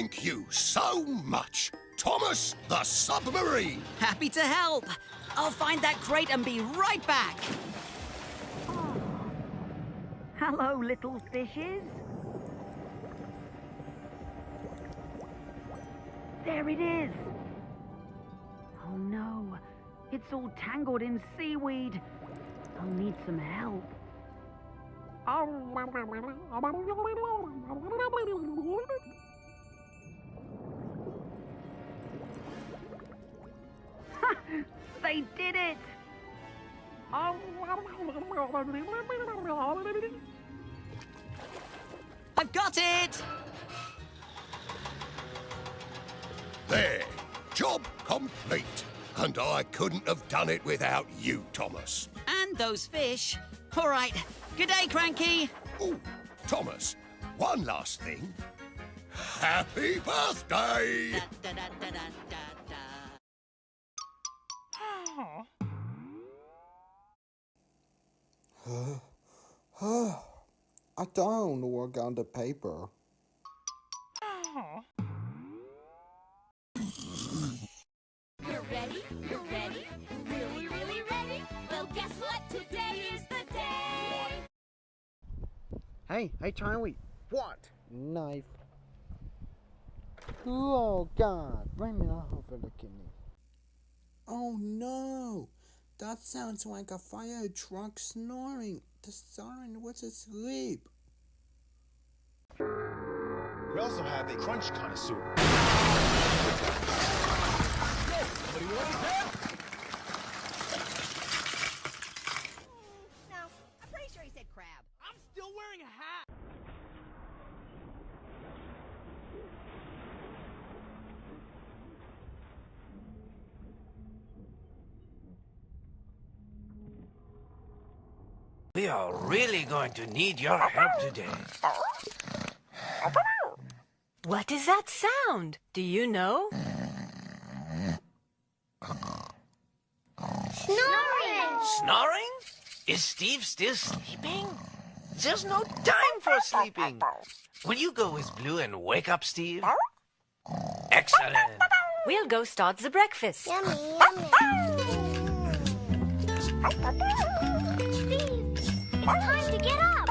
Thank you so much, Thomas the Submarine. Happy to help. I'll find that crate and be right back. Hello, little fishes. There it is. Oh no, it's all tangled in seaweed. I'll need some help. They did it! I've got it! There, job complete. And I couldn't have done it without you, Thomas. And those fish. All right. Good day, Cranky. Oh, Thomas, one last thing. Happy birthday! Da, da, da, da, da, da. I don't work on the paper. You're ready? You're ready? Really, really ready? Well, guess what? Today is the day! Hey, Charlie. What? Knife. Oh God, bring me over the kidney. Oh no, that sounds like a fire truck snoring. The siren was asleep. We also have a crunch connoisseur. Somebody want his head? No, I'm pretty sure he said crab. I'm still wearing a hat. We are really going to need your help today. What is that sound? Do you know? Snoring! Snoring? Is Steve still sleeping? There's no time for sleeping. Will you go with Blue and wake up Steve? Excellent. We'll go start the breakfast. Yummy, yummy. Steve, it's time to get up.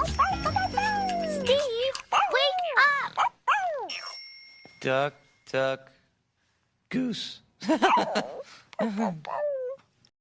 Steve, wake up. Duck, duck, goose.